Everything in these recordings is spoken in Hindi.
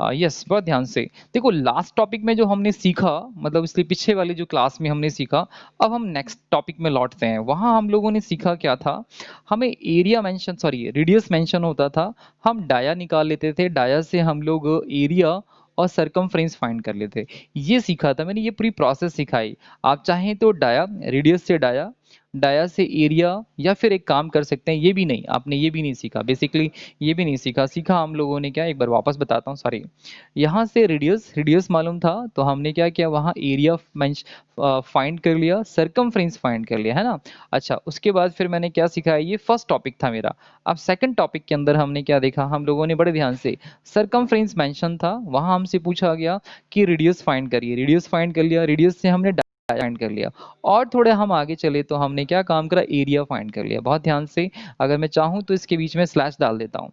यस, बहुत ध्यान से। देखो लास्ट टॉपिक में जो हमने सीखा, मतलब इसलिए पीछे वाली जो क्लास में हमने सीखा, अब हम नेक्स्ट टॉपिक में लौटते हैं। वहाँ हम लोगों ने सीखा क्या था, हमें area mention, sorry radius mention होता था, हम डाया निकाल लेते थे, डाया से हम लोग एरिया और सरकमफ्रेंस फाइंड कर लेते। ये सीखा था मैंने, ये पूरी प्रोसेस सिखाई। आप चाहें तो डाया, रेडियस से डाया, डाया से एरिया, या फिर एक काम कर सकते हैं, ये भी नहीं, आपने ये भी नहीं सीखा बेसिकली, ये भी नहीं सीखा। सीखा हम लोगों ने क्या, एक बार वापस बताता हूँ, सॉरी। यहाँ से रेडियस, रेडियस मालूम था तो हमने क्या किया, वहाँ एरिया फाइंड कर लिया, सरकमफ्रेंस फाइंड कर लिया, है ना। अच्छा, उसके बाद फिर मैंने क्या सीखा है, ये फर्स्ट टॉपिक था मेरा। अब सेकंड टॉपिक के अंदर हमने क्या देखा, हम लोगों ने बड़े ध्यान से, सरकमफ्रेंस मेंशन था, वहाँ हमसे पूछा गया कि रेडियस फाइंड करिए, रेडियस फाइंड कर लिया, रेडियस से हमने फाइंड कर लिया। और थोड़े हम आगे चले तो हमने क्या काम करा, एरिया फाइंड कर लिया। बहुत ध्यान से, अगर मैं चाहूँ तो इसके बीच में स्लैश डाल देता हूँ,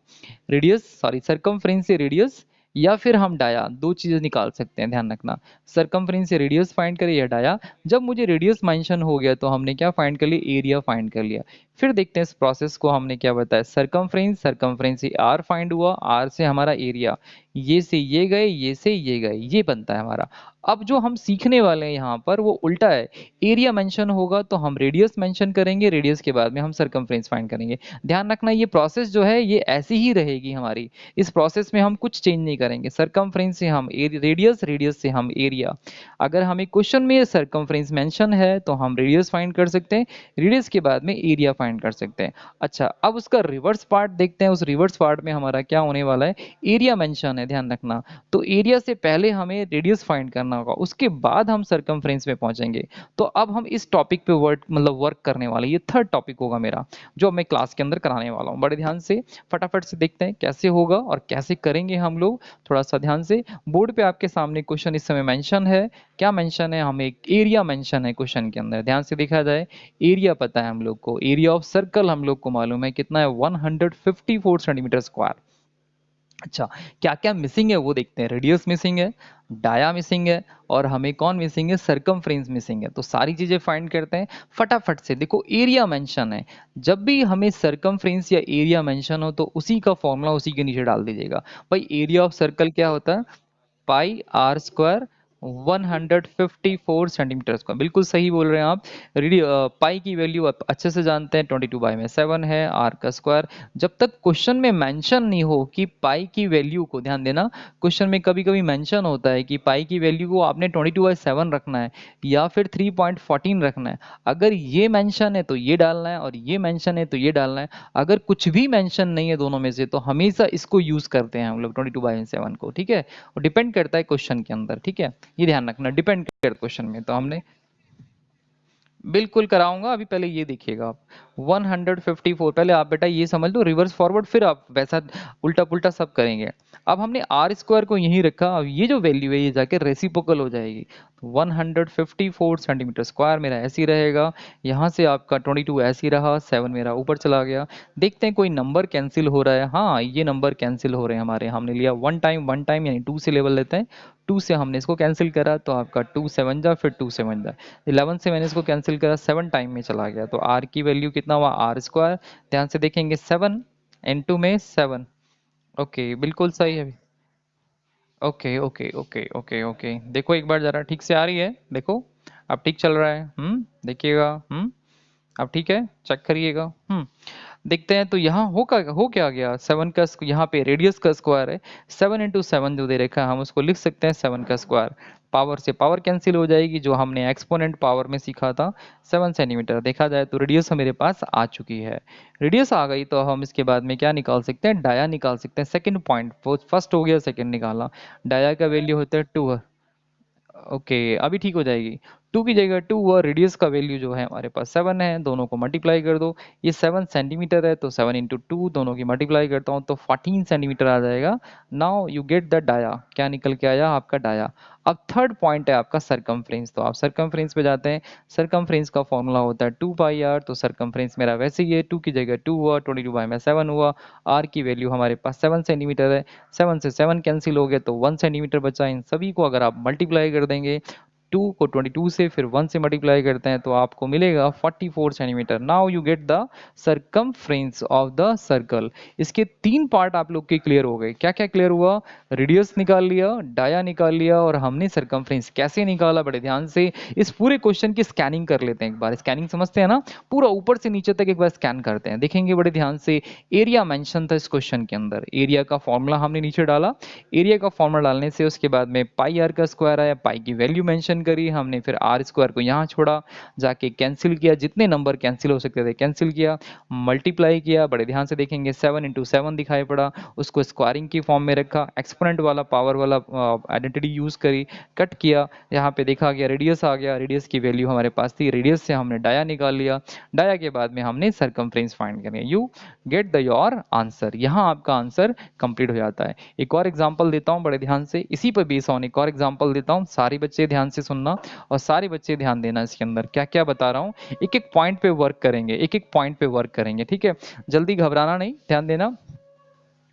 रेडियस, सॉरी सरकमफ्रेंस से रेडियस, या फिर हम डाया, दो चीजें निकाल सकते हैं, ध्यान रखना। सरकमफ्रेंस से रेडियस फाइंड करें या डाया। जब मुझे रेडियस मेंशन हो गया तो हमने क्या फाइंड कर लिया, एरिया फाइंड कर लिया। फिर देखते हैं इस प्रोसेस को, हमने क्या बताया, सरकमफ्रेंस, सरकमफ्रेंस से आर फाइंड हुआ, आर से हमारा एरिया, ये से ये गए, ये से ये गए, ये बनता है हमारा। अब जो हम सीखने वाले हैं यहाँ पर वो उल्टा है, एरिया मेंशन होगा तो हम रेडियस मेंशन करेंगे, रेडियस के बाद में हम सरकमफ्रेंस फाइंड करेंगे। ध्यान रखना, ये प्रोसेस जो है ये ऐसी ही रहेगी हमारी, इस प्रोसेस में हम कुछ चेंज नहीं करेंगे। सरकमफ्रेंस से हम रेडियस, रेडियस से हम एरिया। अगर हमें क्वेश्चन में सरकमफ्रेंस मेंशन है तो हम रेडियस फाइंड कर सकते हैं, रेडियस के बाद में एरिया फाइंड कर सकते हैं। अच्छा, अब उसका रिवर्स पार्ट देखते हैं, उस रिवर्स पार्ट में हमारा क्या होने वाला है, एरिया मेंशन है, ध्यान रखना। तो एरिया से पहले हमें रेडियस फाइंड करना होगा, उसके बाद हम सरकमफ्रेंस में पहुंचेंगे। तो अब हम इस टॉपिक पे वर्क करने वाले, ये थर्ड टॉपिक होगा मेरा, जो मैं क्लास के अंदर कराने वाला हूँ। बड़े ध्यान से फटाफट से देखते हैं कैसे होगा और कैसे करेंगे हम लोग। थोड़ा सा ध्यान से, बोर्ड पे आपके सामने क्वेश्चन इस समय मेंशन है। क्या मेंशन है, हमें एक एरिया मेंशन है क्वेश्चन के अंदर, ध्यान से देखा जाए। एरिया पता है हम लोग को, एरिया ऑफ सर्कल हम लोग को मालूम है कितना है, 154 सेंटीमीटर स्क्वायर। अच्छा, क्या क्या मिसिंग है वो देखते हैं। रेडियस मिसिंग है, डाया मिसिंग है, और हमें कौन मिसिंग है, सरकमफ्रेंस मिसिंग है। तो सारी चीजें फाइंड करते हैं फटाफट से। देखो एरिया मेंशन है, जब भी हमें सरकमफ्रेंस या एरिया मेंशन हो तो उसी का फॉर्मूला उसी के नीचे डाल दीजिएगा। भाई एरिया ऑफ सर्कल क्या होता है, पाई आर स्क्वायर, 154 सेंटीमीटर स्क्वायर, बिल्कुल सही बोल रहे हैं आप। पाई की वैल्यू आप अच्छे से जानते हैं, 22/7 है, आर का स्क्वायर। जब तक क्वेश्चन में मेंशन नहीं हो कि पाई की वैल्यू को, ध्यान देना, क्वेश्चन में कभी कभी मेंशन होता है कि पाई की वैल्यू को आपने 22/7 रखना है या फिर 3.14 रखना है। अगर ये मेंशन है तो ये डालना है, और ये मेंशन है तो ये डालना है। अगर कुछ भी मेंशन नहीं है दोनों में से तो हमेशा इसको यूज करते हैं हम लोग, 22/7 को, ठीक है। और डिपेंड करता है क्वेश्चन के अंदर, ठीक है, ये ध्यान रखना, डिपेंड करता है क्वेश्चन में। तो हमने बिल्कुल कराऊंगा, अभी पहले ये देखिएगा आप, 154, पहले आप बेटा ये समझ लो रिवर्स फॉरवर्ड, फिर आप वैसा उल्टा पुल्टा सब करेंगे। अब हमने आर स्क्वायर को यहीं रखा, अब ये जो वैल्यू है ये जाके रेसिप्रोकल हो जाएगी। 154 सेंटीमीटर स्क्वायर मेरा ऐसे ही रहेगा, यहाँ से आपका 22 ऐसे ही रहा, 7 मेरा ऊपर चला गया। देखते हैं कोई नंबर कैंसिल हो रहा है, हाँ ये नंबर कैंसिल हो रहे हैं हमारे। हमने लिया वन टाइम यानी 2 से लेवल लेते हैं, 2 से हमने इसको कैंसिल करा तो आपका 2 7 जा, फिर 2 7 जा, 11 से मैंने इसको कैंसिल करा, 7 टाइम में चला गया। तो आर की वैल्यू कितना हुआ, आर स्क्वायर, ध्यान से देखेंगे, 7 इनटू में 7। ओके, बिल्कुल सही है। Okay okay okay okay okay, देखो एक बार जरा ठीक से आ रही है, देखो अब ठीक चल रहा है, देखिएगा, अब ठीक है, चेक करिएगा, देखते हैं। तो यहाँ हो क्या गया, 7 का यहाँ पे रेडियस का स्क्वायर है, 7 into 7 जो दे रखा है हम उसको लिख सकते हैं 7 का स्क्वायर। पावर से पावर कैंसिल हो जाएगी, जो हमने एक्सपोनेंट पावर में सीखा था, 7 सेंटीमीटर। देखा जाए तो रेडियस मेरे पास आ चुकी है। रेडियस आ गई तो हम इसके बाद में क्या निकाल सकते हैं, डाया निकाल सकते हैं। सेकंड पॉइंट, फर्स्ट हो गया, सेकंड निकाला। डाया का वैल्यू होता है 2। ओके, अभी ठीक हो जाएगी। 2 की जगह 2 और रेडियस का वैल्यू जो है हमारे पास 7 है, दोनों को मल्टीप्लाई कर दो। ये 7 सेंटीमीटर है तो 7 into 2, दोनों की मल्टीप्लाई करता हूँ तो 14 सेंटीमीटर आ जाएगा। Now you get the dia, क्या निकल के आया आपका डाया। अब थर्ड पॉइंट है आपका सरकमफ्रेंस, तो आप सरकमफ्रेंस पे जाते हैं। सरकमफ्रेंस का फॉर्मूला होता है 2 पाई आर, तो सरकमफ्रेंस मेरा वैसे ही है, 2 की जगह 2 हुआ, 22/7 हुआ। आर की वैल्यू हमारे पास 7 सेंटीमीटर है, 7 से 7 कैंसिल हो गए तो 1 सेंटीमीटर बचा। इन सभी को अगर आप मल्टीप्लाई कर देंगे 2 को 22 से फिर 1 से मल्टीप्लाई करते हैं तो आपको मिलेगा 44 centimetre. Now you get the circumference of the circle. इसके 3 पार्ट आप लोग के क्लियर हो गए। क्या क्या क्लियर हुआ? रेडियस निकाल लिया, डाया निकाल लिया, और हमने सरकमफ्रेंस कैसे निकाला बड़े ध्यान से इस पूरे क्वेश्चन की स्कैनिंग कर लेते हैं एक बार। स्कैनिंग समझते हैं ना, पूरा ऊपर से नीचे तक एक बार स्कैन करते हैं, देखेंगे बड़े ध्यान से। एरिया मेंशन था इस क्वेश्चन के अंदर, एरिया का फॉर्मूला हमने नीचे डाला। एरिया का फॉर्मूला डालने से उसके बाद में पाई आर का स्क्वायर आया, पाई की वैल्यू मेंशन करी हमने, फिर आर स्क्वायर को यहाँ छोड़ा, जाके कैंसिल किया, जितने नंबर कैंसिल हो सकते थे कैंसिल किया, मल्टीप्लाई किया, बड़े ध्यान से देखेंगे 7 इंटू 7 दिखाई पड़ा, उसको स्क्वायरिंग की फॉर्म में रखा, एक्सपोनेंट वाला पावर वाला आइडेंटिटी यूज करी, कट किया, यहाँ पे देखा गया रेडियस आ गया, रेडियस की वैल्यू हमारे पास थी, रेडियस से हमने डाया निकाल लिया, डाया के बाद में हमने सरकमफ्रेंस फाइंड करनी है। You get the your answer. यहाँ आपका आंसर कंप्लीट हो जाता है। एक और एग्जांपल देता हूँ बड़े ध्यान से, इसी पर बेस ऑन एक और एग्जांपल देता हूँ, सारे बच्चे ध्यान से सुनना और सारे बच्चे ध्यान देना इसके अंदर क्या क्या बता रहा हूँ। एक एक पॉइंट पे वर्क करेंगे, एक एक पॉइंट पे वर्क करेंगे, ठीक है? जल्दी घबराना नहीं, ध्यान देना।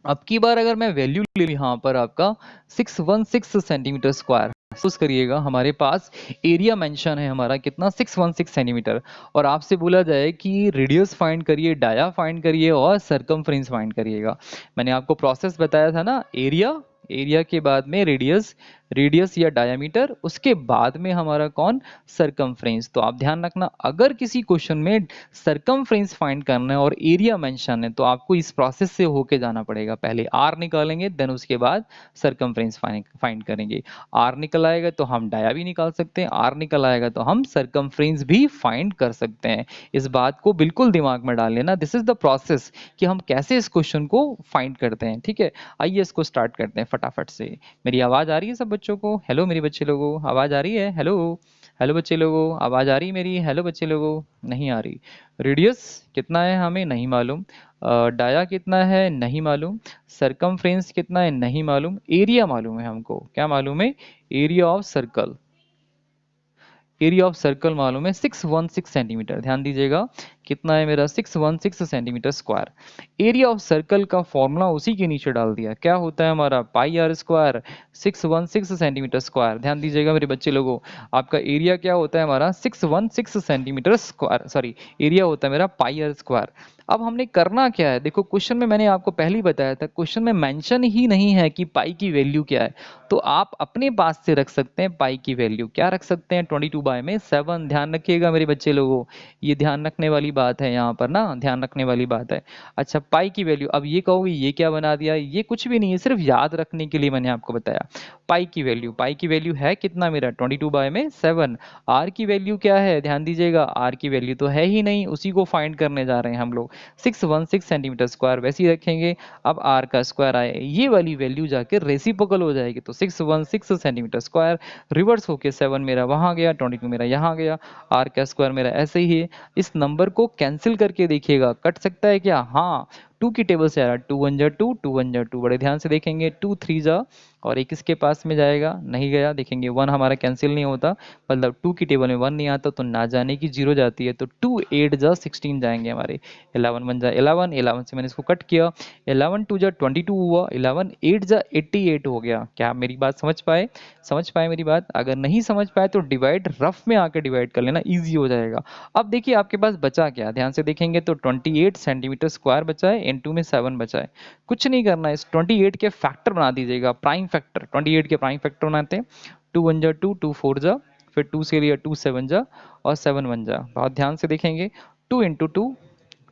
अब की बार अगर मैं वैल्यू ले लूँ यहाँ पर आपका 616 सेंटीमीटर स्क्वायर, महसूस करिएगा हमारे पास एरिया मेंशन है हमारा कितना, 616 सेंटीमीटर, और आपसे बोला जाए कि रेडियस फाइंड करिए, डाया फाइंड करिए और सरकमफ्रेंस फाइंड करिएगा। मैंने आपको प्रोसेस बताया था ना, एरिया, एरिया के बाद में रेडियस, रेडियस या डायामीटर, उसके बाद में हमारा कौन, सरकमफ्रेंस। तो आप ध्यान रखना, अगर किसी क्वेश्चन में सरकमफ्रेंस फाइंड करना है और एरिया मेंशन है तो आपको इस प्रोसेस से होके जाना पड़ेगा। पहले आर निकालेंगे, देन उसके बाद सरकमफ्रेंस फाइंड करेंगे। आर निकल आएगा तो हम डाया भी निकाल सकते हैं, आर निकल आएगा तो हम सरकमफ्रेंस भी फाइंड कर सकते हैं। इस बात को बिल्कुल दिमाग में डाल लेना, दिस इज द प्रोसेस कि हम कैसे इस क्वेश्चन को फाइंड करते हैं, ठीक है? आइए इसको स्टार्ट करते हैं फटाफट से। मेरी आवाज आ रही है सब बच्चों को? हेलो मेरे बच्चे लोगों, आवाज आ रही है? हेलो, हेलो बच्चे लोगों, आवाज आ रही है मेरी? हेलो बच्चे लोगों, नहीं आ रही। रेडियस कितना है हमें नहीं मालूम, डाया कितना है नहीं मालूम, सरकमफ्रेंस कितना है नहीं मालूम, एरिया मालूम है हमको। क्या मालूम है? Area of circle, area of circle मालूम है 616 सेंटीमीटर। ध्यान दीजिएगा कितना है मेरा, 616 centimetre square. Area of circle का फॉर्मूला उसी के नीचे डाल दिया, क्या होता है हमारा, पाई आर स्क्वायर 616 सेंटीमीटर स्क्वायर। ध्यान दीजिएगा मेरे बच्चे लोगों, आपका एरिया क्या होता है हमारा, 616 सेंटीमीटर स्क्वायर, सॉरी एरिया होता है मेरा पाई आर स्क्वायर। अब हमने करना क्या है, देखो क्वेश्चन में मैंने आपको पहले ही बताया था, क्वेश्चन में मेंशन ही नहीं है कि पाई की वैल्यू क्या है, तो आप अपने पास से रख सकते हैं पाई की वैल्यू। क्या रख सकते हैं, 22 बाय में 7। ध्यान रखिएगा मेरे बच्चे लोगों, ये ध्यान रखने वाली बात है यहाँ पर ना, ध्यान रखने वाली बात है। अच्छा, पाई की वैल्यू, अब ये कहोगे ये क्या बना दिया, ये कुछ भी नहीं है, सिर्फ याद रखने के लिए मैंने आपको बताया। पाई की वैल्यू, पाई की वैल्यू है कितना मेरा, 22 बाय में 7। आर की वैल्यू क्या है, ध्यान दीजिएगा, आर की वैल्यू तो है ही नहीं, उसी को फाइंड करने जा रहे हैं हम लोग, 616 सेंटीमीटर स्क्वायर वैसे ही रखेंगे। अब आर का स्क्वायर आए, ये वाली वैल्यू जाके रेसिप्रोकल हो जाएगी, तो 616 सेंटीमीटर स्क्वायर रिवर्स होके 7 मेरा वहां गया, 22 मेरा यहाँ गया, आर का स्क्वायर मेरा ऐसे ही है। इस नंबर को कैंसिल करके देखिएगा, कट सकता है क्या, हाँ, 2 की टेबल से आ रहा है, 2 1 जा 2, 2 1 जा 2, बड़े ध्यान से देखेंगे, 2 3 जा, और एक इसके पास में जाएगा, नहीं गया, देखेंगे 1 हमारा कैंसिल नहीं होता, मतलब 2 की टेबल में 1 नहीं आता तो ना जाने की 0 जाती है, तो 2 8 जा 16 जाएंगे हमारे, 11 1 जा 11, 11 से मैंने इसको कट किया, 11 2 जा 22 हुआ, 11 8 जा 88 हो गया। क्या आप मेरी बात समझ पाए, समझ पाए मेरी बात? अगर नहीं समझ पाए तो डिवाइड रफ में आके डिवाइड कर लेना, ईजी हो जाएगा। अब देखिए आपके पास बचा क्या, ध्यान से देखेंगे तो 28 सेंटीमीटर स्क्वायर बचा है, इनटू में 7 बचा है। कुछ नहीं करना है, इस 28 के फैक्टर बना दीजिएगा, प्राइम फैक्टर, 28 के प्राइम फैक्टर बनाते हैं, 2 1 जा 2, 2 4 जा, फिर 2 से लिया 2 7 जा, और 7 1 जा, बहुत ध्यान से देखेंगे, 2 इंटू 2,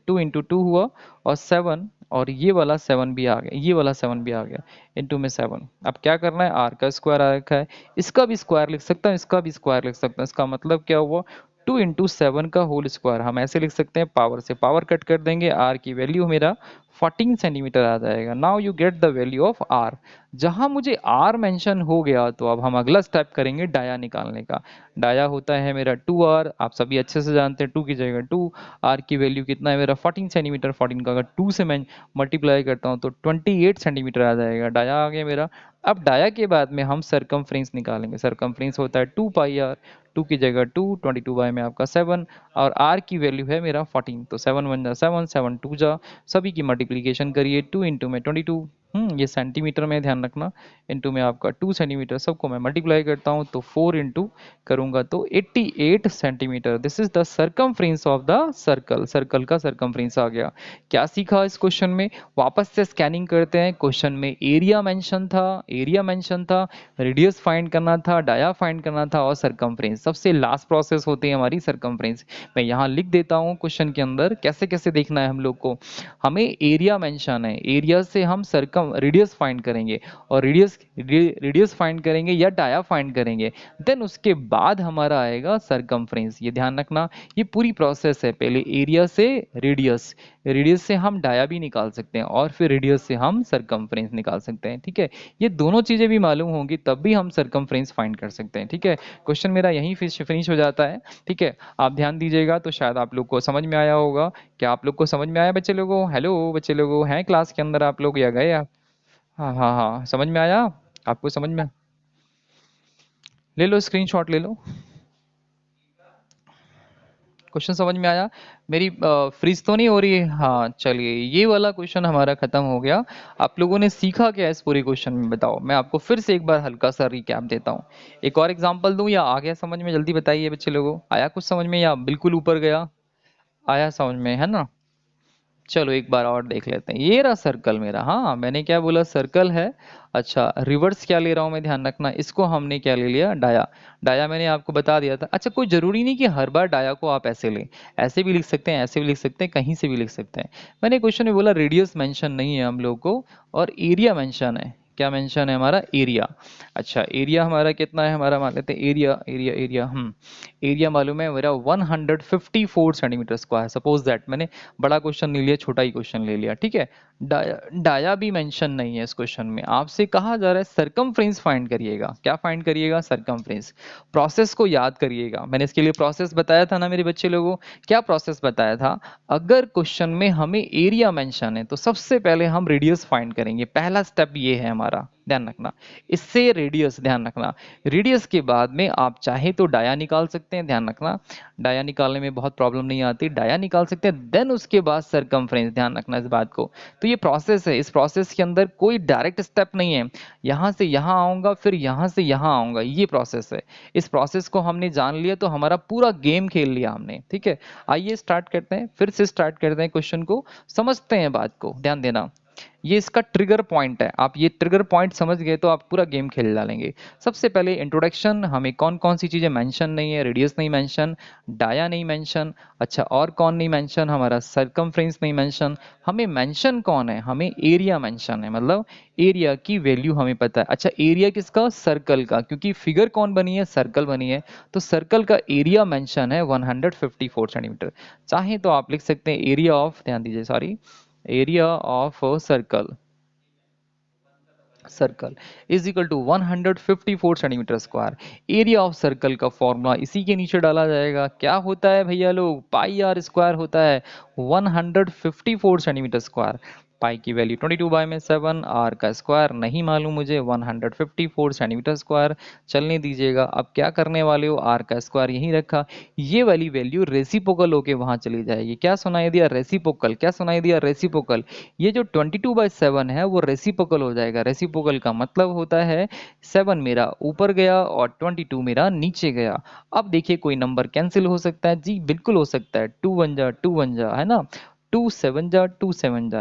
2 इंटू 2 हुआ, और 7, और ये वाला 7 भी आ गया, ये वाला 7 भी आ गया, इंटू में 7। अब क्या करना है, आर का स्क्वायर आ रखा है, इसका भी स्क्वायर लिख सकता हूँ, इसका भी स्क्वायर लिख सकता हूँ, इसका मतलब क्या हुआ, 2 इंटू 7 का होल स्क्वायर, हम ऐसे लिख सकते हैं, पावर से पावर कट कर देंगे, आर की वैल्यू मेरा 14 सेंटीमीटर आ जाएगा। Now you get the value of R. जहां मुझे आर मेंशन हो गया तो अब हम अगला स्टेप करेंगे डाया निकालने का। डाया होता है मेरा 2r, आप सभी अच्छे से जानते हैं, 2 की जगह 2, आर की वैल्यू कितना है मेरा 14 सेंटीमीटर, 14 का अगर 2 से मैं मल्टीप्लाई करता हूँ तो 28 सेंटीमीटर आ जाएगा, डाया आ गया मेरा। अब डाया के बाद में हम सरकमफ्रेंस निकालेंगे, सरकमफ्रेंस होता है 2 पाई आर, 2 की जगह 2, 22 बाय में आपका 7, और आर की वैल्यू है मेरा 14, तो 7 1 जा 7, 7 2 जा, सभी की मल्टीप्लीकेशन करिए, 2 इंटू में 22, ये सेंटीमीटर में ध्यान रखना, इनटू में आपका 2 सेंटीमीटर, सबको मैं मल्टीप्लाई करता हूँ तो 4 इंटू करूंगा तो 88 centimetre. This is the circumference of the circle, circle का सरकमफ्रेंस आ गया। क्या सीखा इस क्वेश्चन में? वापस से स्कैनिंग करते हैं। क्वेश्चन में एरिया मेंशन था, एरिया मेंशन था, रेडियस फाइंड करना था, डाया फाइंड करना था और सरकमफ्रेंस। सबसे लास्ट प्रोसेस होती है हमारी सरकमफ्रेंस। मैं यहाँ लिख देता हूँ क्वेश्चन के अंदर कैसे कैसे देखना है हम लोग को। हमें एरिया मेंशन है, एरिया से हम सरकम रेडियस फाइंड करेंगे और रेडियस रेडियस फाइंड करेंगे या डाया फाइंड करेंगे। देन उसके बाद हमारा आएगा सरकमफ्रेंस। ये ध्यान रखना, ये पूरी प्रोसेस है। पहले एरिया से रेडियस, रेडियस से हम डाया भी निकाल सकते हैं और फिर रेडियस से हम सरकमफ्रेंस निकाल सकते हैं। ठीक है, ये दोनों चीजें भी मालूम होंगी तब भी हम सरकमफ्रेंस फाइंड कर सकते हैं। ठीक है, क्वेश्चन मेरा यहीं फिनिश हो जाता है। ठीक है, आप ध्यान दीजिएगा तो शायद आप लोग को समझ में आया होगा। क्या आप लोग को समझ में आया बच्चे लोगों? हेलो बच्चे लोगों, हैं क्लास के अंदर आप लोग या गए आप? हाँ हाँ हाँ, समझ में आया? आपको समझ में? ले लो स्क्रीनशॉट ले लो। क्वेश्चन समझ में आया? मेरी फ्रीज तो नहीं हो रही है? हाँ चलिए, ये वाला क्वेश्चन हमारा खत्म हो गया। आप लोगों ने सीखा क्या इस पूरे क्वेश्चन में बताओ? मैं आपको फिर से एक बार हल्का सा रिकैप देता हूँ। एक और एग्जांपल दूं या आ गया समझ में? जल्दी बताइए बच्चे लोगों, आया कुछ समझ में या बिल्कुल ऊपर गया? आया समझ में, है ना? चलो एक बार और देख लेते हैं। ये रहा सर्कल मेरा। हाँ मैंने क्या बोला? सर्कल है। अच्छा, रिवर्स क्या ले रहा हूँ मैं, ध्यान रखना। इसको हमने क्या ले लिया? डाया। डाया मैंने आपको बता दिया था। अच्छा, कोई जरूरी नहीं कि हर बार डाया को आप ऐसे लें। ऐसे भी लिख सकते हैं, ऐसे भी लिख सकते हैं, कहीं से भी लिख सकते हैं। मैंने क्वेश्चन में बोला रेडियस मेंशन नहीं है हम लोग को और एरिया मेंशन है। क्या मेंशन है हमारा? एरिया। अच्छा, एरिया हमारा कितना है? हमारा मान लेते हैं एरिया, एरिया एरिया एरिया मालूम है मेरा 154 सेंटीमीटर स्क्वायर। सपोज दैट मैंने बड़ा क्वेश्चन नहीं लिया, छोटा ही क्वेश्चन ले लिया। ठीक है, डाया डाया भी मेंशन नहीं है इस क्वेश्चन में। आपसे कहा जा रहा है सरकमफ्रेंस फाइंड करिएगा। क्या फाइंड करिएगा? सरकमफ्रेंस। प्रोसेस को याद करिएगा, मैंने इसके लिए प्रोसेस बताया था ना मेरे बच्चे लोगों। क्या प्रोसेस बताया था? अगर क्वेश्चन में हमें एरिया मेंशन है तो सबसे पहले हम रेडियस फाइंड करेंगे। पहला स्टेप ये है हमारा, ध्यान रखना। इससे रेडियस, ध्यान रखना। रेडियस के बाद में आप चाहे तो डाया निकाल सकते हैं, ध्यान रखना। डाया निकालने में बहुत प्रॉब्लम नहीं आती, डाया निकाल सकते हैं। देन उसके बाद सरकमफ्रेंस, ध्यान रखना इस बात को। तो ये प्रोसेस है, इस प्रोसेस के अंदर कोई डायरेक्ट स्टेप नहीं है। यहाँ से यहाँ आऊंगा फिर यहाँ से यहाँ आऊंगा, ये प्रोसेस है। इस प्रोसेस को हमने जान लिया तो हमारा पूरा गेम खेल लिया हमने। ठीक है, आइए स्टार्ट करते हैं, फिर से स्टार्ट करते हैं क्वेश्चन को, समझते हैं बात को, ध्यान देना। ये इसका ट्रिगर पॉइंट है। आप ये ट्रिगर पॉइंट समझ गए तो आप पूरा गेम खेल डालेंगे। सबसे पहले इंट्रोडक्शन, हमें कौन कौन सी चीजें मेंशन नहीं है? रेडियस नहीं मेंशन, डाया नहीं मेंशन। अच्छा, और कौन नहीं मेंशन? हमारा सरकमफ्रेंस नहीं मेंशन। हमें मेंशन कौन है? हमें एरिया मेंशन है, मतलब एरिया की वैल्यू हमें पता है। अच्छा, एरिया किसका? सर्कल का, क्योंकि फिगर कौन बनी है? सर्कल बनी है। तो सर्कल का एरिया मेंशन है 154 सेंटीमीटर। चाहे तो आप लिख सकते हैं एरिया ऑफ, ध्यान दीजिए sorry, area of circle, circle is equal to 154 centimeter square. Area of circle का फॉर्मूला इसी के नीचे डाला जाएगा। क्या होता है भैया लोग? पाई आर स्क्वायर होता है 154 सेंटीमीटर स्क्वायर। पाई की वैल्यू 22/7, आर का स्क्वायर नहीं मालूम मुझे, 154 सेंटीमीटर स्क्वायर। चलने दीजिएगा। अब क्या करने वाले हो? आर का स्क्वायर यहीं रखा, ये वाली वैल्यू रेसिप्रोकल होके वहां चली जाएगी। क्या सुनाई दिया? रेसिप्रोकल। क्या सुनाई दिया? रेसिप्रोकल। ये जो 22/7 है वो रेसिप्रोकल हो जाएगा। रेसिप्रोकल का मतलब होता है 7 मेरा ऊपर गया और 22 मेरा नीचे गया। अब देखिए, कोई नंबर कैंसिल हो सकता है? जी बिल्कुल हो सकता है। 2 1 जा, है ना? 2 7 जा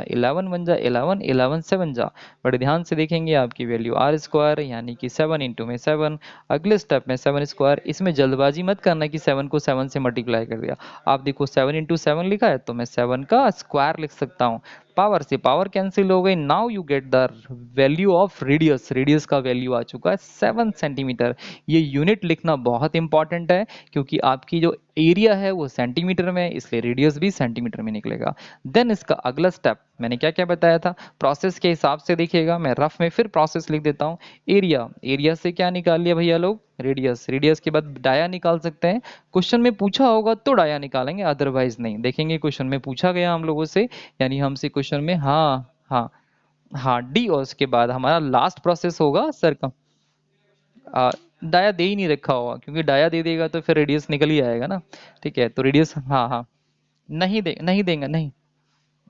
11 1 जा 11, 11 7 जा। बड़े ध्यान से देखेंगे, आपकी वैल्यू आर स्क्वायर यानी कि 7 इंटू में 7। अगले स्टेप में 7 स्क्वायर। इसमें जल्दबाजी मत करना कि 7 को 7 से मल्टीप्लाई कर दिया। आप देखो 7 इंटू 7 लिखा है तो मैं 7 का स्क्वायर लिख सकता हूँ। पावर से पावर कैंसिल हो गई। Now you get the value of radius. Radius का वैल्यू आ चुका है 7 सेंटीमीटर। ये यूनिट लिखना बहुत इंपॉर्टेंट है, क्योंकि आपकी जो एरिया है वो सेंटीमीटर में है, इसलिए रेडियस भी सेंटीमीटर में निकलेगा। देन इसका अगला स्टेप मैंने क्या क्या बताया था, प्रोसेस के हिसाब से देखिएगा। मैं रफ में फिर प्रोसेस लिख देता हूँ। एरिया, एरिया से क्या निकाल लिया भैया लोग? रेडियस। रेडियस के बाद डाया निकाल सकते हैं। क्वेश्चन में पूछा होगा तो डाया निकालेंगे, अदरवाइज नहीं। देखेंगे क्वेश्चन में पूछा गया हम लोगों से, यानी हमसे क्वेश्चन में, हाँ हाँ हाँ, डी। और उसके बाद हमारा लास्ट प्रोसेस होगा सरकम। डाया दे ही नहीं रखा होगा, क्योंकि डाया दे देगा तो फिर रेडियस निकल ही आएगा ना। ठीक है, तो रेडियस, हाँ हाँ, नहीं देंगे नहीं।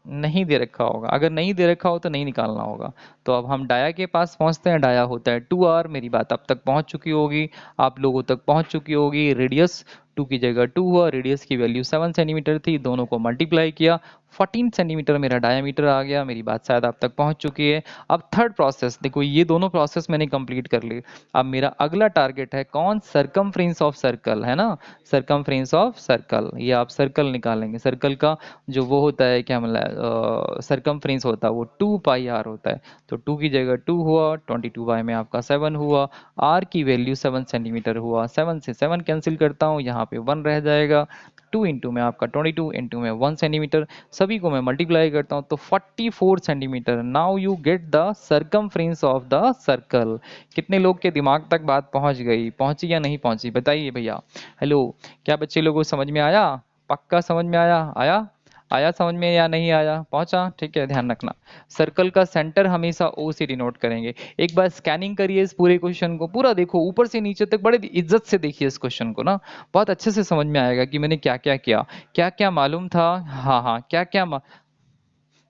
नहीं दे रखा होगा, अगर नहीं दे रखा हो तो नहीं निकालना होगा। तो अब हम डाया के पास पहुंचते हैं। डाया होता है 2r, मेरी बात अब तक पहुंच चुकी होगी, आप लोगों तक पहुंच चुकी होगी। रेडियस 2 की जगह 2 हुआ, रेडियस की वैल्यू 7 सेंटीमीटर थी, दोनों को मल्टीप्लाई किया, 14 सेंटीमीटर मेरा डायामीटर आ गया। मेरी बात शायद आप तक पहुंच चुकी है। अब थर्ड प्रोसेस देखो, ये दोनों प्रोसेस मैंने कंप्लीट कर ली। अब मेरा अगला टारगेट है कौन, सरकमफ्रेंस ऑफ सर्कल, है ना। सरकमफ्रेंस ऑफ सर्कल, ये आप सर्कल निकालेंगे। सर्कल का जो वो होता है, क्या मतलब सरकमफ्रेंस होता है वो 2 पाई r होता है। तो 2 की जगह 2 हुआ, 22 बाय में आपका 7 हुआ, r की वैल्यू 7 सेंटीमीटर हुआ। 7 से 7 कैंसिल करता हूँ, यहाँ पे 1 रह जाएगा। 2 इंटू में आपका 22, इंटू में 1 सेंटीमीटर, सभी को मैं मल्टीप्लाई करता हूँ तो 44 centimetre. Now you get the circumference of the circle. कितने लोग के दिमाग तक बात पहुंच गई, पहुंची या नहीं पहुंची, बताइए भैया। हेलो, क्या बच्चे लोगों को समझ में आया? पक्का समझ में आया? आया? आया समझ में या नहीं आया? पहुंचा? ठीक है, ध्यान रखना। सर्कल का सेंटर हमेशा ओ से डिनोट करेंगे। एक बार स्कैनिंग करिए इस पूरे क्वेश्चन को, पूरा देखो ऊपर से नीचे तक, बड़े इज्जत से देखिए इस क्वेश्चन को ना, बहुत अच्छे से समझ में आएगा कि मैंने क्या क्या किया, क्या क्या मालूम था। हाँ हाँ, क्या क्या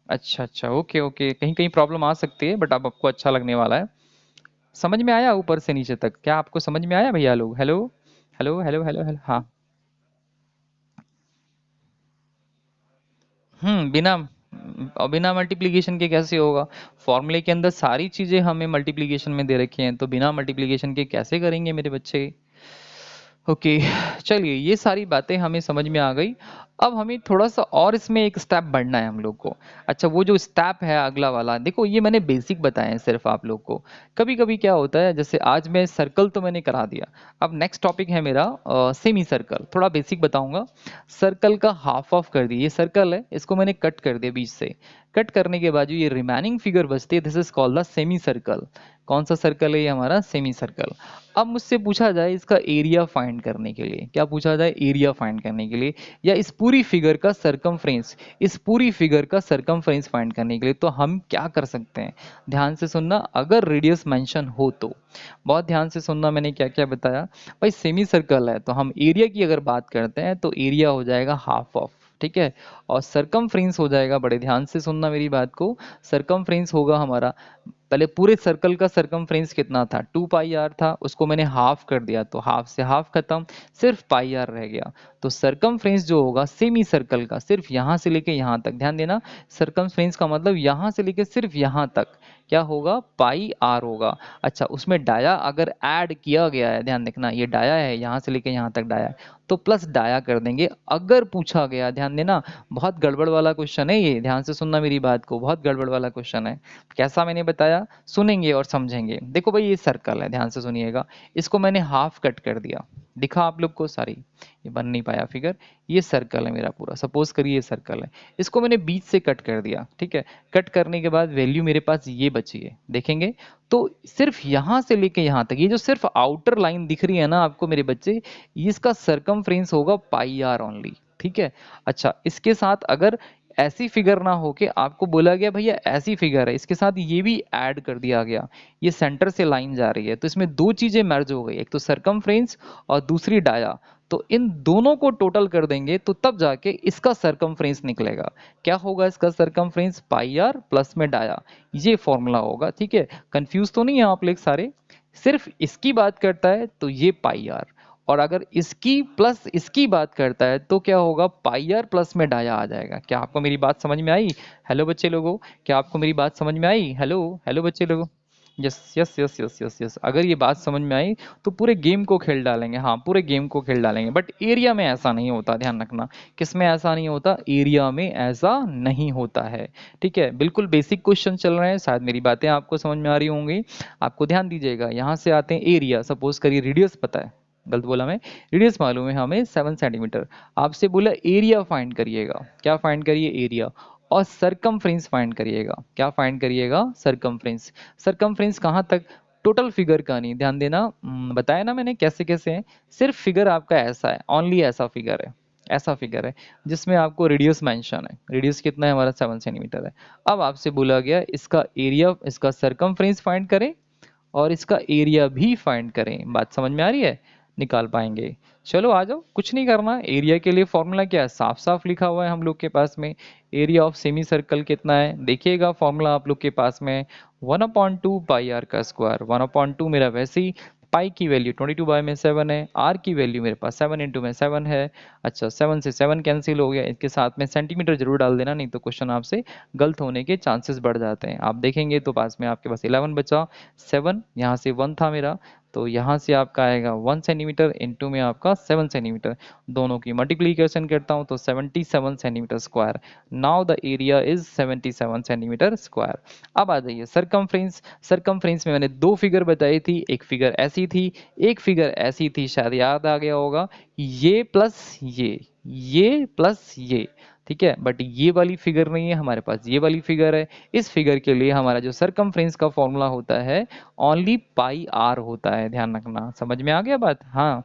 अच्छा अच्छा, ओके ओके, कहीं कहीं प्रॉब्लम आ सकती है, बट अब आपको अच्छा लगने वाला है। समझ में आया ऊपर से नीचे तक? क्या आपको समझ में आया भैया लोग? Hello hello hello hello hello, हाँ। बिना बिना मल्टीप्लिकेशन के कैसे होगा? फॉर्मूले के अंदर सारी चीजें हमें मल्टीप्लिकेशन में दे रखी हैं, तो बिना मल्टीप्लिकेशन के कैसे करेंगे मेरे बच्चे? ओके, चलिए ये सारी बातें हमें समझ में आ गई। अब हमें थोड़ा सा और इसमें एक स्टेप बढ़ना है हम लोग को। अच्छा, वो जो स्टेप है अगला वाला, देखो ये मैंने बेसिक बताए हैं सिर्फ आप लोग को। कभी कभी क्या होता है, जैसे आज मैं सर्कल तो मैंने करा दिया, अब नेक्स्ट टॉपिक है मेरा सेमी सर्कल, थोड़ा बेसिक बताऊंगा। सर्कल का हाफ ऑफ कर दिया, ये सर्कल है, इसको मैंने कट कर दिया बीच से। कट करने के बाद जो ये रिमेनिंग फिगर बचती है, this is called the semi circle. कौन सा सर्कल है ये? हमारा सेमी सर्कल। अब मुझसे पूछा जाए इसका एरिया फाइंड करने के लिए, क्या पूछा जाए? एरिया फाइंड करने के लिए, या इस पूरी फिगर का सरकमफ्रेंस, इस पूरी फिगर का सरकमफ्रेंस फाइंड करने के लिए, तो हम क्या कर सकते हैं? ध्यान से सुनना, अगर रेडियस मेंशन हो तो। बहुत ध्यान से सुनना, मैंने क्या क्या बताया। भाई सेमी सर्कल है तो हम एरिया की अगर बात करते हैं तो एरिया हो जाएगा हाफ ऑफ, ठीक है। और सरकमफ्रेंस हो जाएगा, बड़े ध्यान से सुनना मेरी बात को, सरकमफ्रेंस होगा हमारा, पहले पूरे सर्कल का सरकमफ्रेंस कितना था? 2 पाई r था, उसको मैंने हाफ कर दिया तो हाफ से हाफ खत्म, सिर्फ पाई r रह गया। तो सरकमफ्रेंस जो होगा सेमी सर्कल का, सिर्फ यहां से लेके यहां तक, ध्यान देना, सरकमफ्रेंस का मतलब यहां से लेके सिर्फ यहां तक क्या होगा? पाई r होगा। अच्छा, उसमें डाया अगर ऐड किया गया है, ध्यान देखना, ये डाया है, यहां से लेके यहां तक डाया है, तो प्लस डाया कर देंगे अगर पूछा गया। ध्यान देना, बहुत गड़बड़ वाला क्वेश्चन है ये, ध्यान से सुनना मेरी बात को, बहुत गड़बड़ वाला क्वेश्चन है। कैसा मैंने बताया, सुनेंगे और समझेंगे। देखो भाई, ये सर्कल है, ध्यान से सुनिएगा, इसको मैंने हाफ कट कर दिया, दिखा आप लोग को? सारी ये बन नहीं पाया फिगर। ये सर्कल है मेरा पूरा, सपोज करिए ये सर्कल है, इसको मैंने बीच से कट कर दिया, ठीक है। कट करने के बाद वैल्यू मेरे पास ये बची है, देखेंगे तो सिर्फ यहां से लेके यहां तक, ये जो सिर्फ आउटर लाइन दिख रही है ना आपको मेरे बच्चे, इसका सरकमफ्रेंस होगा पाई आर ओनली, ठीक है। अच्छा, इसके साथ अगर ऐसी फिगर ना हो कि आपको बोला गया भैया ऐसी फिगर है, इसके साथ ये भी ऐड कर दिया गया, ये सेंटर से लाइन जा रही है, तो इसमें दो चीजें मर्ज हो गई, एक तो सरकमफ्रेंस और दूसरी डाया। तो इन दोनों को टोटल कर देंगे तो तब जाके इसका सरकमफ्रेंस निकलेगा। क्या होगा इसका सरकमफ्रेंस? पाई आर प्लस में डाया, ये फॉर्मूला होगा, ठीक है। कंफ्यूज तो नहीं है आप लोग सारे? सिर्फ इसकी बात करता है तो ये पाई आर, और अगर इसकी प्लस इसकी बात करता है तो क्या होगा? पाई आर प्लस में डाया आ जाएगा। क्या आपको मेरी बात समझ में आई? हेलो बच्चे लोगों, क्या आपको मेरी बात समझ में आई? हेलो हेलो बच्चे लोगों, yes yes yes yes yes yes, अगर ये बात समझ में आई तो पूरे गेम को खेल डालेंगे, हाँ पूरे गेम को खेल डालेंगे। बट एरिया में ऐसा नहीं होता, ध्यान रखना। किस में ऐसा नहीं होता? एरिया में ऐसा नहीं होता है, ठीक है। बिल्कुल बेसिक क्वेश्चन चल रहे हैं, शायद मेरी बातें आपको समझ में आ रही होंगी। आपको ध्यान दीजिएगा, यहाँ से आते हैं एरिया, सपोज करिए रेडियस पता है, गलत बोला मैं, रेडियस मालूम है हमें 7 सेंटीमीटर, आपसे बोला एरिया फाइंड करिएगा, क्या फाइंड करिए? एरिया। और सरकमफ्रेंस फाइंड करिएगा, क्या फाइंड करिएगा? सरकमफ्रेंस। सरकमफ्रेंस कहाँ तक? टोटल फिगर का नहीं, ध्यान देना, बताया ना मैंने कैसे कैसे है। सिर्फ फिगर आपका ऐसा है, ओनली ऐसा फिगर है, ऐसा फिगर है जिसमें आपको रेडियस मेंशन है। रेडियस कितना है हमारा? 7 सेंटीमीटर है। अब आपसे बोला गया इसका एरिया, इसका सरकमफ्रेंस फाइंड करें और इसका एरिया भी फाइंड करें। बात समझ में आ रही है? निकाल पाएंगे। चलो आ जाओ, कुछ नहीं करना। एरिया के लिए फॉर्मूला क्या है, साफ साफ लिखा हुआ है हम लोग के पास में। एरिया ऑफ सेमी सर्कल कितना है, देखिएगा फॉर्मूला आप लोग के पास में 1/2 पाई आर का स्क्वायर। 1/2 मेरा वैसे ही, पाई की वैल्यू 22/7 है, आर की वैल्यू मेरे पास 7 × 7 है। अच्छा, 7 से 7 कैंसिल हो गया, इसके साथ में सेंटीमीटर जरूर डाल देना, नहीं तो क्वेश्चन आपसे गलत होने के चांसेस बढ़ जाते हैं। आप देखेंगे तो पास में आपके पास 11 बचा, 7 यहाँ से 1 था मेरा, तो यहाँ से आपका आएगा 1 सेंटीमीटर, इंटू में आपका 7 सेंटीमीटर, दोनों की मल्टीप्लीकेशन करता हूँ तो 77 centimetre square. Now the area is 77 centimetre square. अब आ जाइए सरकमफ्रेंस। सरकमफ्रेंस में मैंने दो फिगर बताई थी, एक फिगर ऐसी थी, एक फिगर ऐसी थी, शायद याद आ गया होगा, ये प्लस ये प्लस ये, ठीक है। बट ये वाली फिगर नहीं है हमारे पास, ये वाली फिगर है। इस फिगर के लिए हमारा जो सरकमफ्रेंस का फॉर्मूला होता है ओनली पाई आर होता है, ध्यान रखना। समझ में आ गया बात? हाँ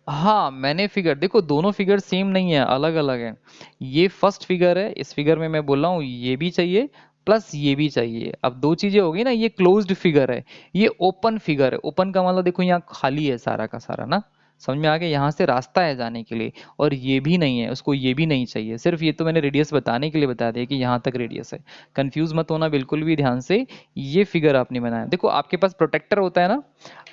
हाँ, मैंने फिगर देखो, दोनों फिगर सेम नहीं है, अलग अलग है। ये फर्स्ट फिगर है, इस फिगर में मैं बोल रहा हूँ ये भी चाहिए प्लस ये भी चाहिए। अब दो चीजें हो गई ना, ये क्लोज्ड फिगर है, ये ओपन फिगर है। ओपन का मतलब देखो यहाँ खाली है सारा का सारा ना, समझ में आ गया, यहाँ से रास्ता है जाने के लिए। और ये भी नहीं है, उसको ये भी नहीं चाहिए, सिर्फ ये तो मैंने रेडियस बताने के लिए बता दिया कि यहाँ तक रेडियस है। कंफ्यूज मत होना बिल्कुल भी ध्यान से। ये फिगर आपने बनाया, देखो आपके पास प्रोटेक्टर होता है ना,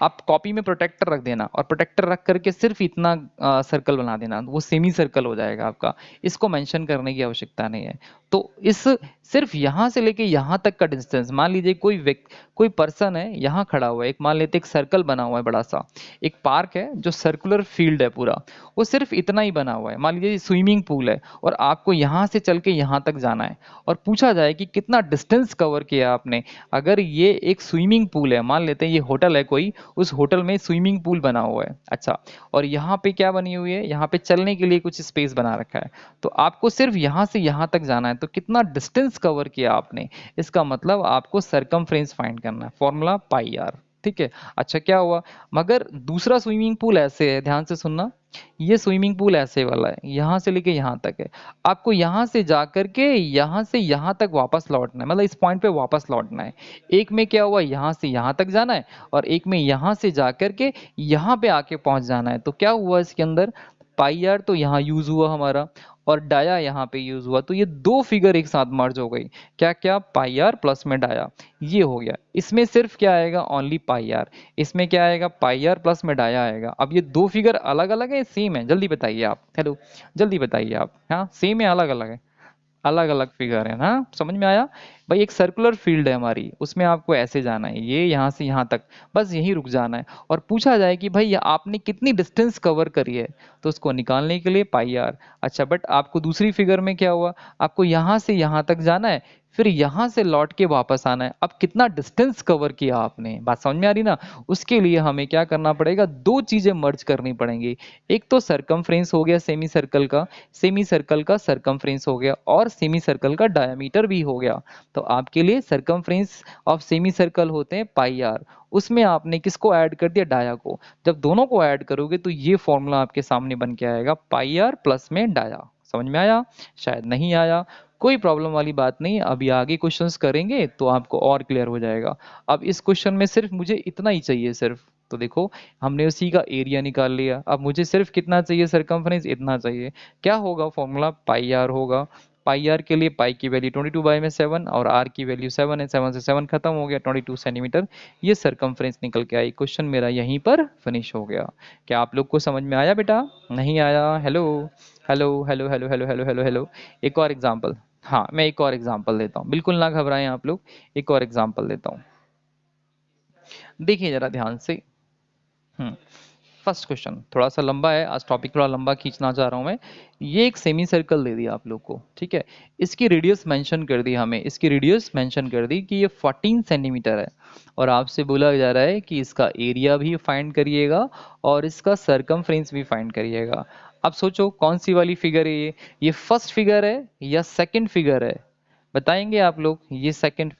आप कॉपी में प्रोटेक्टर रख देना और प्रोटेक्टर रख करके सिर्फ इतना सर्कल बना देना, वो सेमी सर्कल हो जाएगा आपका। इसको मेंशन करने की आवश्यकता नहीं है। तो इस सिर्फ यहाँ से लेके यहाँ तक का डिस्टेंस, मान लीजिए कोई पर्सन है यहाँ खड़ा हुआ है, एक मान लेते एक सर्कल बना हुआ है बड़ा सा, एक पार्क है जो सर्कुलर फील्ड है पूरा, वो सिर्फ इतना ही बना हुआ है। मान लीजिए स्विमिंग पूल है और आपको यहाँ से चल के यहाँ तक जाना है, और पूछा जाए कि कितना डिस्टेंस कवर किया आपने। अगर ये एक स्विमिंग पूल है, मान लेते हैं ये होटल है कोई, उस होटल में स्विमिंग पूल बना हुआ है, अच्छा, और यहाँ पे क्या बनी हुई है, यहाँ पे चलने के लिए कुछ स्पेस बना रखा है। तो आपको सिर्फ यहाँ से यहाँ तक जाना है, तो कितना डिस्टेंस कवर किया आपने, इसका मतलब आपको सरकमफ्रेंस फाइंड करना है, फॉर्मूला पाई आर, ठीक है। अच्छा क्या हुआ, मगर दूसरा स्विमिंग पूल ऐसे है, ध्यान से सुनना, ये स्विमिंग पूल ऐसे वाला है, यहाँ से लेके यहाँ तक है। आपको यहाँ से जा करके यहाँ से यहाँ तक वापस लौटना है, मतलब इस पॉइंट पे वापस लौटना है। एक में क्या हुआ, यहाँ से यहाँ तक जाना है, और एक में यहाँ से जा करके यहाँ पे आके पहुंच जाना है। तो क्या हुआ इसके अंदर, पाई आर तो यहाँ यूज हुआ हमारा, और डाया यहाँ पे यूज हुआ, तो ये दो फिगर एक साथ मर्ज हो गई। क्या क्या, पाई आर प्लस में डाया, ये हो गया। इसमें सिर्फ क्या आएगा, ओनली पाई आर। इसमें क्या आएगा, पाई आर प्लस में डाया आएगा। अब ये दो फिगर अलग अलग है, सेम है, जल्दी बताइए आप, हेलो, जल्दी बताइए आप, हाँ सेम है अलग अलग है? अलग अलग फिगर है ना, समझ में आया? भाई एक सर्कुलर फील्ड है हमारी, उसमें आपको ऐसे जाना है, ये यहाँ से यहाँ तक, बस यहीं रुक जाना है। और पूछा जाए कि भाई आपने कितनी डिस्टेंस कवर करी है, तो उसको निकालने के लिए पाई आर। अच्छा, बट आपको दूसरी फिगर में क्या हुआ, आपको यहाँ से यहाँ तक जाना है, फिर यहाँ से लौट के वापस आना है। अब कितना डिस्टेंस कवर किया आपने, बात समझ में आ रही ना? उसके लिए हमें क्या करना पड़ेगा, दो चीजें मर्ज करनी पड़ेंगी। एक तो सरकमफ्रेंस हो गया सेमी सर्कल का, सेमी सर्कल का सरकमफ्रेंस हो गया, और सेमी सर्कल का डायमीटर भी हो गया। तो आपके लिए सरकमफ्रेंस ऑफ सेमी सर्कल होते हैं पाई आर, उसमें आपने किसको ऐड कर दिया, डाया को। जब दोनों को ऐड करोगे तो ये फॉर्मूला आपके सामने बन के आएगा, पाई आर प्लस में डाया। समझ में आया? शायद नहीं आया, कोई प्रॉब्लम वाली बात नहीं, अभी आगे क्वेश्चंस करेंगे तो आपको और क्लियर हो जाएगा। अब इस क्वेश्चन में सिर्फ मुझे इतना ही चाहिए सिर्फ, तो देखो हमने उसी का एरिया निकाल लिया। अब मुझे सिर्फ कितना चाहिए, सरकमफ्रेंस इतना चाहिए। क्या होगा फॉर्मूला, पाई आर होगा। पाई आर के लिए पाई की वैल्यू 22/7 और आर की वैल्यू 7 है, 7 से 7 खत्म हो गया, 22 सेंटीमीटर। ये सरकमफ्रेंस निकल के आई। क्वेश्चन मेरा यहीं पर फिनिश हो गया। क्या आप लोग को समझ में आया बेटा, नहीं आया? Hello hello hello hello hello hello hello hello. एक और एग्जांपल, हाँ मैं एक और एग्जांपल देता हूँ, बिल्कुल ना घबराएं आप लोग, एक और एग्जांपल देता हूँ, देखिए जरा ध्यान से। हम्म फर्स्ट क्वेश्चन थोड़ा सा लंबा है, आज टॉपिक थोड़ा लंबा खींचना चाह रहा हूँ मैं। ये एक सेमी सर्कल दे दिया आप लोग को, ठीक है। इसकी रेडियस मेंशन कर दी हमें, इसकी रेडियस मेंशन कर दी कि ये 14 सेंटीमीटर है, और आपसे बोला जा रहा है कि इसका एरिया भी फाइंड करिएगा और इसका सरकमफ्रेंस भी फाइंड करिएगा। अब सोचो कौन सी वाली फिगर है ये फर्स्ट फिगर है या सेकंड फिगर है, बताएंगे आप लोग? ये सेकंड,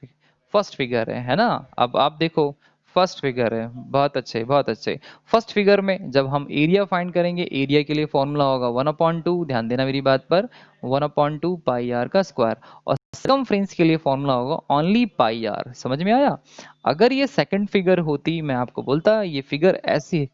फर्स्ट फिगर है ना? अब आप देखो, फर्स्ट फिगर है, बहुत अच्छे बहुत अच्छे। फर्स्ट फिगर में जब हम एरिया फाइंड करेंगे, एरिया के लिए फॉर्मूला होगा 1/2, ध्यान देना मेरी बात पर, 1/2 पाई आर का स्क्वायर। और सरकमफ्रेंस के लिए फॉर्मूला होगा ओनली पाई आर। समझ में आया? अगर ये सेकंड फिगर होती, मैं आपको बोलता ये फिगर ऐसी,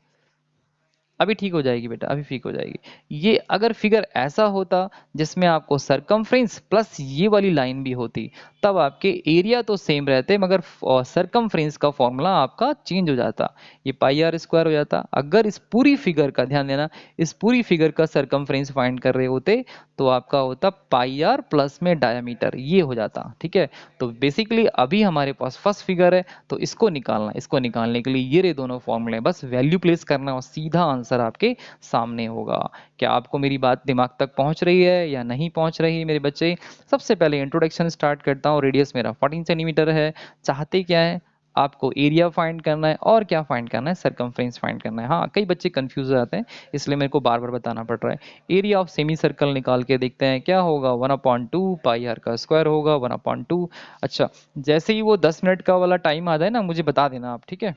अभी ठीक हो जाएगी बेटा, अभी ठीक हो जाएगी। ये अगर फिगर ऐसा होता जिसमें आपको सरकमफ्रेंस प्लस ये वाली लाइन भी होती, तब आपके एरिया तो सेम रहते मगर सरकमफ्रेंस का फॉर्मूला आपका चेंज हो जाता। ये पाई आर स्क्वायर हो जाता। अगर इस पूरी फिगर का ध्यान देना, इस पूरी फिगर का सरकमफ्रेंस फाइंड कर रहे होते तो आपका होता पाई आर प्लस में डायमीटर, ये हो जाता। ठीक है, तो बेसिकली अभी हमारे पास फर्स्ट फिगर है, तो इसको निकालना, इसको निकालने के लिए ये रे दोनों फॉर्मूले, बस वैल्यू प्लेस करना और सीधा आंसर आपके सामने होगा। क्या आपको मेरी बात दिमाग तक पहुंच रही है या नहीं पहुंच रही मेरे बच्चे? सबसे पहले इंट्रोडक्शन स्टार्ट करता हूँ। रेडियस मेरा 14 सेंटीमीटर है। चाहते क्या है? आपको एरिया फाइंड करना है और क्या फाइंड करना है? सरकमफ्रेंस फाइंड करना है। हाँ, कई बच्चे कंफ्यूज हो जाते हैं, इसलिए मेरे को बार बार बताना पड़ रहा है। एरिया ऑफ सेमी सर्कल निकाल के देखते हैं क्या होगा। 1/2 पाई आर का स्क्वायर होगा 1/2। अच्छा, जैसे ही वो 10 मिनट का वाला टाइम आ जाए ना, मुझे बता देना आप, ठीक है?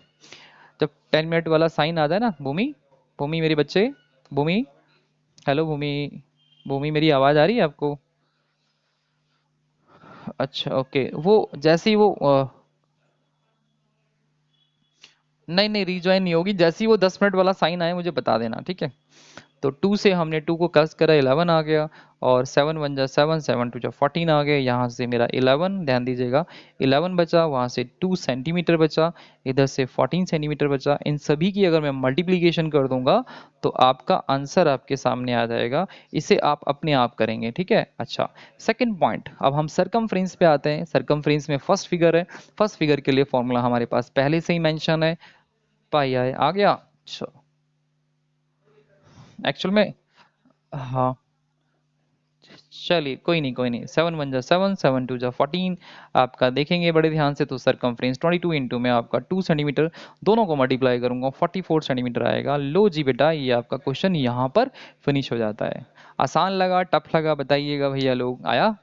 जब 10 मिनट वाला साइन आ जाए ना, भूमि, भूमि मेरे बच्चे, भूमि, हेलो भूमि, भूमि मेरी आवाज आ रही है आपको? अच्छा ओके, वो जैसे ही वो नहीं नहीं, रीज्वाइन नहीं होगी। जैसे ही वो 10 मिनट वाला साइन आए मुझे बता देना, ठीक है? तो 2 से हमने 2 को कस करा, 11 आ गया। और 7 1 जा 7, 7 2 जा 14 आ गए। यहाँ से मेरा 11, ध्यान दीजिएगा, 11 बचा, वहाँ से 2 सेंटीमीटर बचा, इधर से 14 सेंटीमीटर बचा। इन सभी की अगर मैं मल्टीप्लीकेशन कर दूंगा तो आपका आंसर आपके सामने आ जाएगा। इसे आप अपने आप करेंगे, ठीक है? अच्छा, सेकंड पॉइंट, अब हम सरकमफ्रेंस पे आते हैं। सरकमफ्रेंस में फर्स्ट फिगर है, फर्स्ट फिगर के लिए फॉर्मूला हमारे पास पहले से ही मेंशन है, पाई आए आ गया। अच्छा, एक्चुअल में, हाँ, चलिए कोई नहीं कोई नहीं। 7 1 जा 7, 7 2 जा 14। आपका देखेंगे बड़े ध्यान से तो सरकमफ्रेंस 22 इंटू में आपका 2 सेंटीमीटर, दोनों को मल्टीप्लाई करूंगा 44 सेंटीमीटर आएगा। लो जी बेटा, ये आपका क्वेश्चन यहाँ पर फिनिश हो जाता है। आसान लगा, टफ लगा, बताइएगा भैया लोग। आया?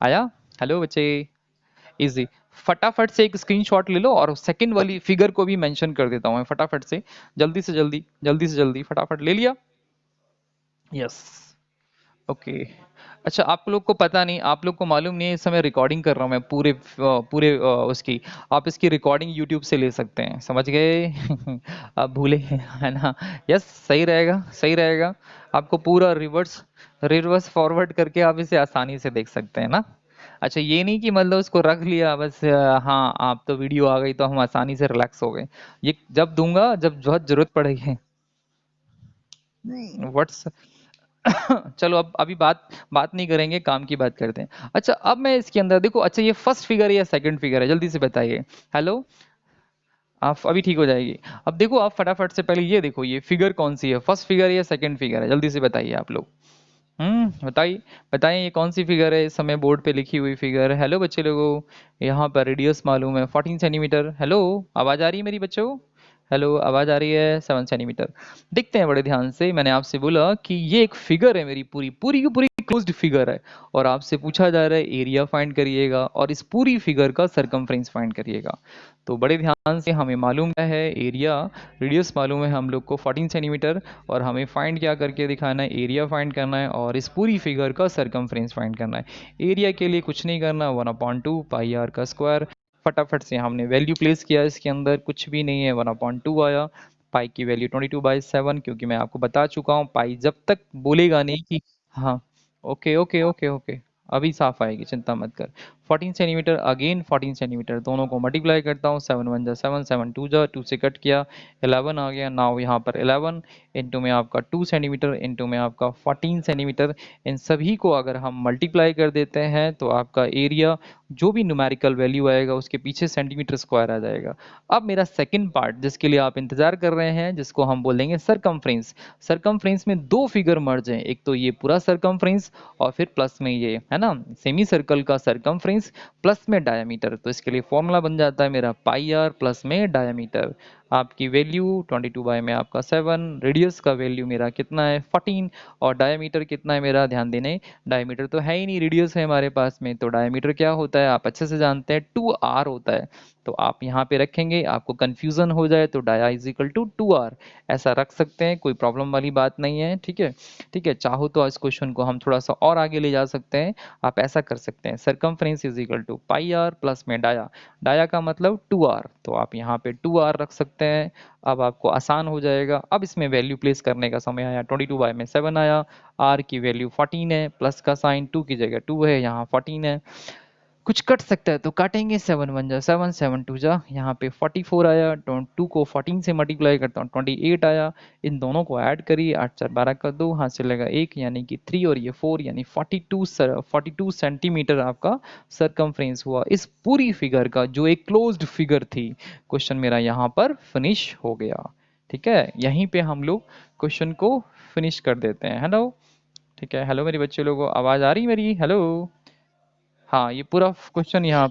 आया? हेलो बच्चे? इजी। फटाफट से एक स्क्रीनशॉट ले लो और सेकंड वाली फिगर को भी मेंशन कर देता हूँ मैं फटाफट से। जल्दी से जल्दी, जल्दी से जल्दी, फटाफट ले लिया? यस। ओके। अच्छा, आप लोग को पता नहीं, आप लोग को मालूम नहीं है, इस समय रिकॉर्डिंग कर रहा हूँ मैं उसकी। आप इसकी रिकॉर्डिंग यूट्यूब से ले सकते हैं, समझ गए? आप भूले है ना? यस, सही रहेगा, सही रहेगा। आपको पूरा रिवर्स रिवर्स फॉरवर्ड करके आप इसे आसानी से देख सकते हैं ना? अच्छा, ये नहीं कि मतलब उसको रख लिया बस, हाँ आप तो वीडियो आ गई तो हम आसानी से रिलैक्स हो गए। ये जब दूंगा, जब बहुत जरूरत पड़ेगी। व्हाट्स चलो, अब अभी बात बात नहीं करेंगे, काम की बात करते हैं। अच्छा, अब मैं इसके अंदर देखो, अच्छा ये फर्स्ट फिगर है या सेकंड फिगर है, जल्दी से बताइए। हेलो, आप अभी ठीक हो जाएगी। अब देखो, आप फटाफट से पहले ये देखो, ये फिगर कौन सी है, फर्स्ट फिगर है या सेकंड फिगर है, जल्दी से बताइए आप लोग। बताइए, बताइए ये कौन सी फिगर है इस समय बोर्ड पे लिखी हुई फिगर? हेलो बच्चे लोगों, यहाँ पर रेडियस मालूम है 14 सेंटीमीटर। हेलो, आवाज आ रही है मेरी बच्चों? हेलो, आवाज आ रही है? 7 सेंटीमीटर। देखते हैं बड़े ध्यान से, मैंने आपसे बोला कि ये एक फिगर है मेरी, पूरी पूरी की पूरी क्लोज्ड फिगर है, और आपसे पूछा जा रहा है एरिया फाइंड करिएगा और इस पूरी फिगर का सरकमफ्रेंस फाइंड करिएगा। तो बड़े ध्यान से, हमें मालूम क्या है? एरिया, रेडियस मालूम है हम लोग को 14 सेंटीमीटर, और हमें फाइंड क्या करके दिखाना है? एरिया फाइंड करना है और इस पूरी फिगर का सरकमफ्रेंस फाइंड करना है। एरिया के लिए कुछ नहीं करना, 1/2 पाई आर का स्क्वायर। फटाफट से हमने वैल्यू प्लेस किया, इसके अंदर कुछ भी नहीं है, 1/2 आया। पाई की वैल्यू 22/7, क्योंकि मैं आपको बता चुका हूँ, पाई जब तक बोलेगा नहीं कि, हाँ, ओके ओके ओके ओके, अभी साफ आएगी, चिंता मत कर। 14 सेंटीमीटर, अगेन 14 सेंटीमीटर, दोनों को मल्टीप्लाई करता हूँ, 7 1 जा 7, 7 2 जा 2 से कट किया, 11 आ गया। नाउ यहाँ पर 11 इंटू में आपका 2 सेंटीमीटर इंटू में आपका 14 सेंटीमीटर। इन सभी को अगर हम मल्टीप्लाई कर देते हैं तो आपका एरिया, जो भी न्यूमेरिकल वैल्यू आएगा उसके पीछे सेंटीमीटर स्क्वायर आ जाएगा। अब मेरा सेकंड पार्ट, जिसके लिए आप इंतजार कर रहे हैं, जिसको हम बोलेंगे सरकमफ्रेंस। सरकमफ्रेंस में दो फिगर मर्ज हैं, एक तो ये पूरा सरकमफ्रेंस और फिर प्लस में ये है ना, सेमी सर्कल का सरकमफ्रेंस प्लस में डायमीटर। तो इसके लिए फॉर्मूला बन जाता है मेरा पाई आर प्लस में डायमीटर। आपकी वैल्यू 22 में आपका 7, रेडियस का वैल्यू मेरा कितना है 14, और डायमीटर कितना है मेरा, ध्यान देने, डायमीटर तो है ही नहीं, रेडियस है हमारे पास में, तो डायमीटर क्या होता है आप अच्छे से जानते हैं, 2r होता है। तो आप यहाँ पे रखेंगे, आपको कंफ्यूजन हो जाए तो dia is equal to 2r ऐसा रख सकते हैं, कोई प्रॉब्लम वाली बात नहीं है। ठीक है, ठीक है, चाहो तो इस क्वेश्चन को हम थोड़ा सा और आगे ले जा सकते हैं। आप ऐसा कर सकते हैं, circumference is equal to pi R plus में डाया, डाया का मतलब 2r, तो आप यहाँ पे 2r रख सकते हैं। अब आपको आसान हो जाएगा। अब इसमें वैल्यू प्लेस करने का समय आया, 22 में 7 आया, r की वैल्यू 14 है, प्लस का साइन 2 की जगह 2 है, यहाँ 14 है। कुछ कट सकता है तो काटेंगे, 7 1 जा 7, 7 2 जा, यहाँ पे 44 आया, 2 को 14 से मल्टीप्लाई करता हूँ 28 आया। इन दोनों को ऐड करिए, 8 4 12 का 2, हाथ से लगा 1 यानी कि 3 और ये 4 यानी 42 सेंटीमीटर आपका सरकमफ्रेंस हुआ इस पूरी फिगर का, जो एक क्लोज्ड फिगर थी। क्वेश्चन मेरा यहाँ पर फिनिश हो गया। ठीक है, यहीं पे हम लोग क्वेश्चन को फिनिश कर देते हैं। हेलो, ठीक है, हेलो मेरे बच्चे लोगों, आवाज आ रही मेरी? हेलो, हाँ, ये पूरा क्वेश्चन यहाँ